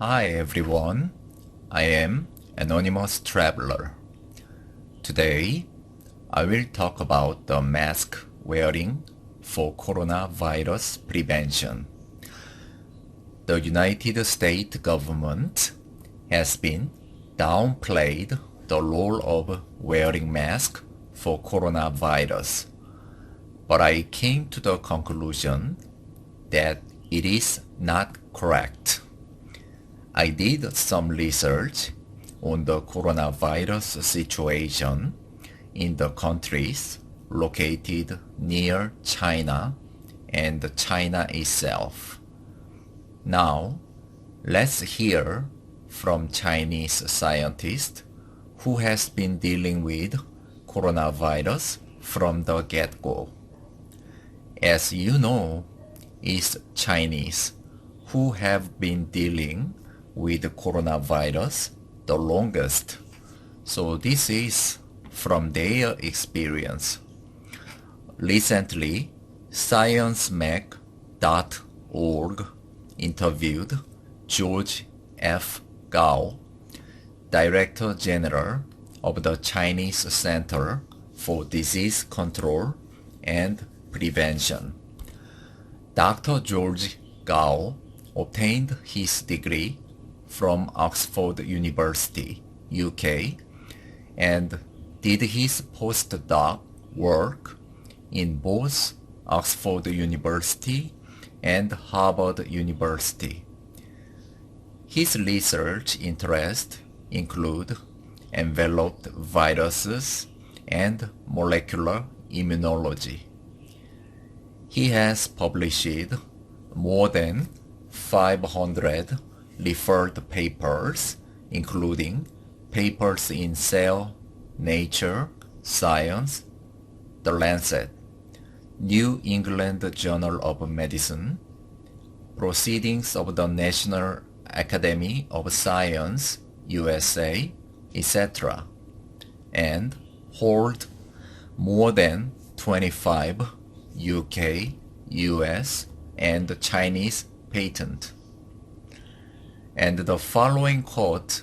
Hi everyone, I am Anonymous Traveler. Today, I will talk about the mask wearing for coronavirus prevention. The United States government has been downplayed the role of wearing mask for coronavirus, but I came to the conclusion that it is not correct. I did some research on the coronavirus situation in the countries located near China and China itself. Now, let's hear from Chinese scientists who has been dealing with coronavirus from the get-go. As you know, it's Chinese who have been dealing with coronavirus the longest. So this is from their experience. Recently, ScienceMag.org interviewed George F. Gao, Director General of the Chinese Center for Disease Control and Prevention. Dr. George Gao obtained his degree from Oxford University, UK, and did his postdoc work in both Oxford University and Harvard University. His research interests include enveloped viruses and molecular immunology. He has published more than 500 referred papers, including papers in Cell, Nature, Science, The Lancet, New England Journal of Medicine, Proceedings of the National Academy of Science, USA, etc., and hold more than 25 UK, US, and Chinese patents. And the following quote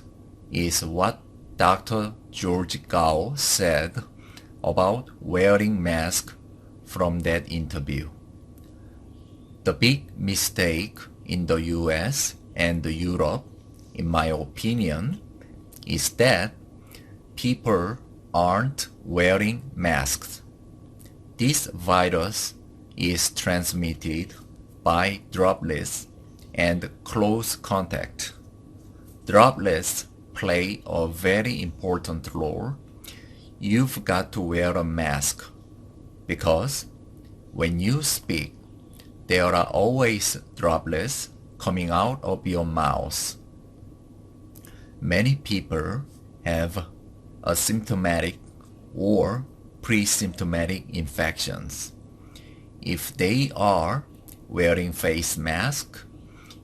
is what Dr. George Gao said about wearing masks from that interview. The big mistake in the US and Europe, in my opinion, is that people aren't wearing masks. This virus is transmitted by droplets and close contact. Droplets play a very important role. You've got to wear a mask because when you speak, there are always droplets coming out of your mouth. Many people have asymptomatic or pre-symptomatic infections. If they are wearing face masks,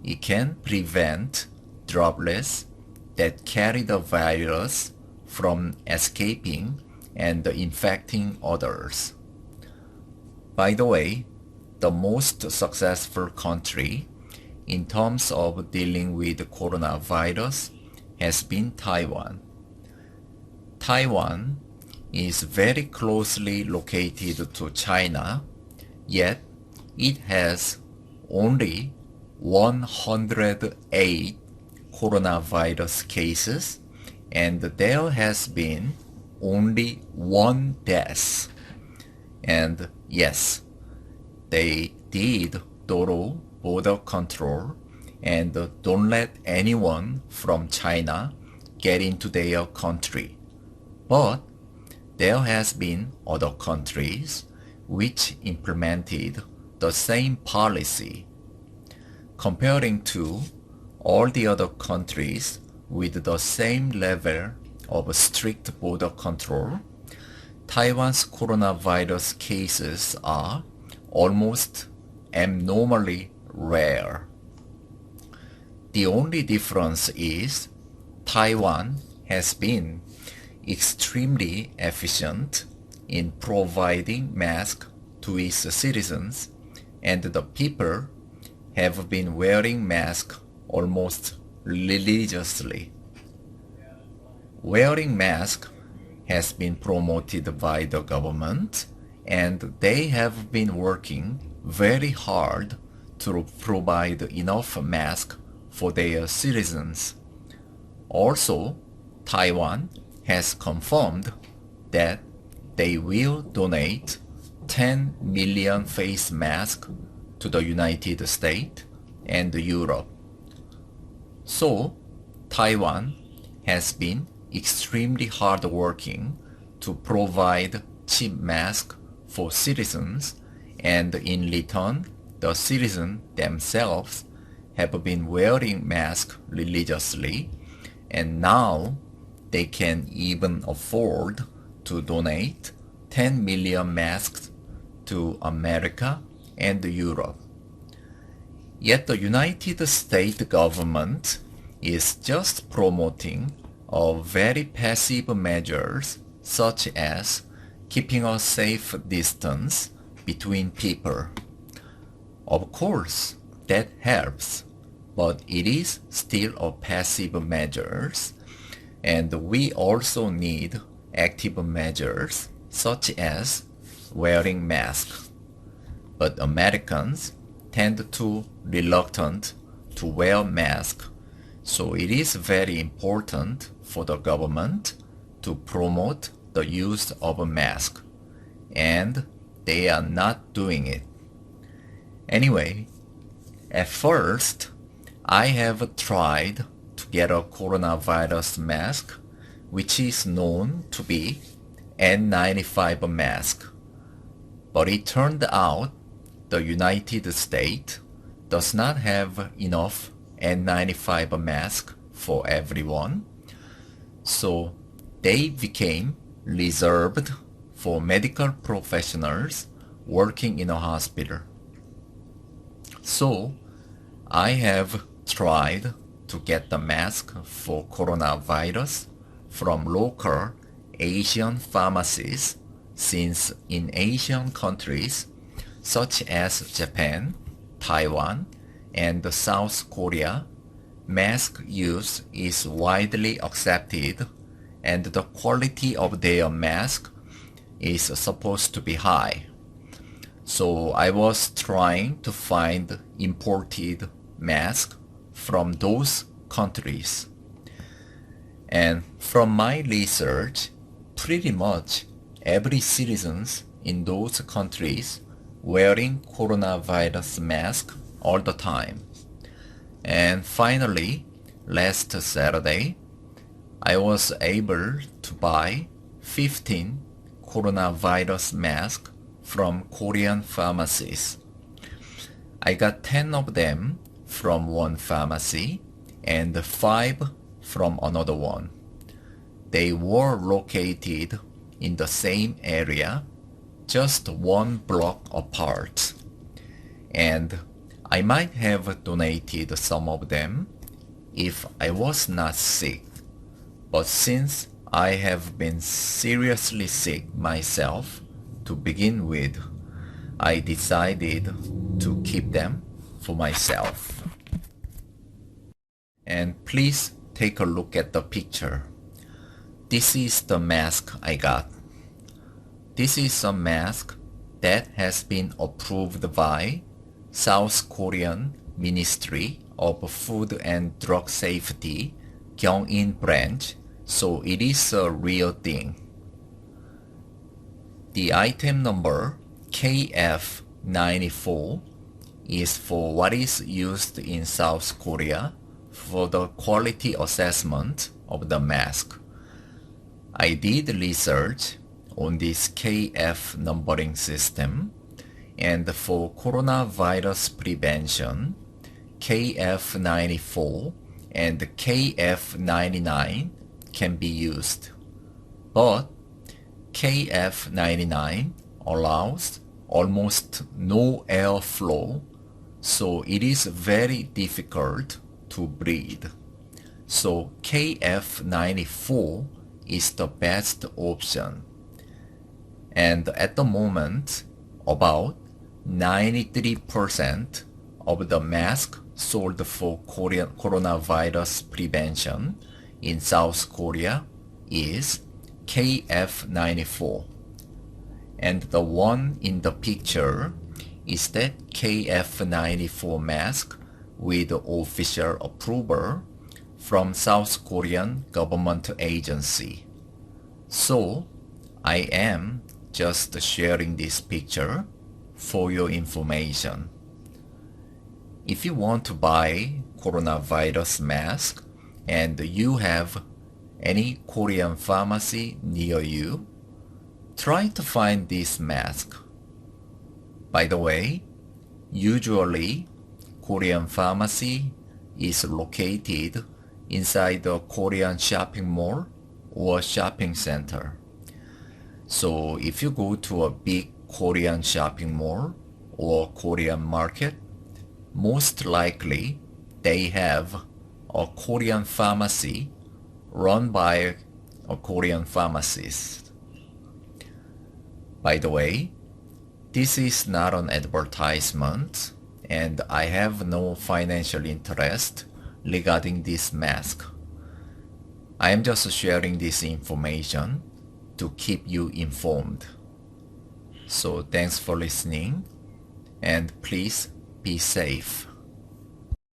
it can prevent droplets that carry the virus from escaping and infecting others. By the way, the most successful country in terms of dealing with coronavirus has been Taiwan. Taiwan is very closely located to China, yet it has only 108 coronavirus cases, and there has been only one death. And yes, they did thorough border control and don't let anyone from China get into their country. But there has been other countries which implemented the same policy. Comparing to all the other countries with the same level of strict border control, Taiwan's coronavirus cases are almost abnormally rare. The only difference is Taiwan has been extremely efficient in providing masks to its citizens, and the people have been wearing masks almost religiously. Wearing mask has been promoted by the government, and they have been working very hard to provide enough masks for their citizens. Also, Taiwan has confirmed that they will donate 10 million face masks to the United States and Europe. So, Taiwan has been extremely hardworking to provide cheap masks for citizens, and in return, the citizens themselves have been wearing masks religiously, and now they can even afford to donate 10 million masks to America and Europe. Yet the United States government is just promoting very passive measures such as keeping a safe distance between people. Of course, that helps, but it is still a passive measures, and we also need active measures such as wearing masks. But Americans tend to reluctant to wear masks, so it is very important for the government to promote the use of a mask, and they are not doing it. Anyway, at first, I have tried to get a coronavirus mask, which is known to be N95 mask. But it turned out the United States does not have enough N95 mask for everyone, so they became reserved for medical professionals working in a hospital. So I have tried to get the mask for coronavirus from local Asian pharmacies, since in Asian countries such as Japan, Taiwan, and South Korea, mask use is widely accepted, and the quality of their mask is supposed to be high. So I was trying to find imported masks from those countries. And from my research, pretty much every citizen in those countries wearing coronavirus mask all the time. And finally, last Saturday, I was able to buy 15 coronavirus masks from Korean pharmacies. I got 10 of them from one pharmacy and 5 from another one. They were located in the same area, just one block apart. And I might have donated some of them if I was not sick. But since I have been seriously sick myself to begin with, I decided to keep them for myself. And please take a look at the picture. This is the mask I got. This is a mask that has been approved by South Korean Ministry of Food and Drug Safety, Gyeongin branch, so it is a real thing. The item number KF94 is for what is used in South Korea for the quality assessment of the mask. I did research on this KF numbering system, and for coronavirus prevention, KF94 and KF99 can be used. But KF99 allows almost no airflow, so it is very difficult to breathe. So KF94 is the best option. And at the moment, about 93% of the masks sold for Korean coronavirus prevention in South Korea is KF94. And the one in the picture is the KF94 mask with official approval from South Korean government agency. So I am just sharing this picture for your information. If you want to buy coronavirus mask and you have any Korean pharmacy near you, try to find this mask. By the way, usually Korean pharmacy is located inside the Korean shopping mall or shopping center. So if you go to a big Korean shopping mall or Korean market, most likely they have a Korean pharmacy run by a Korean pharmacist. By the way, this is not an advertisement and I have no financial interest regarding this mask. I am just sharing this information to keep you informed. So thanks for listening and please be safe.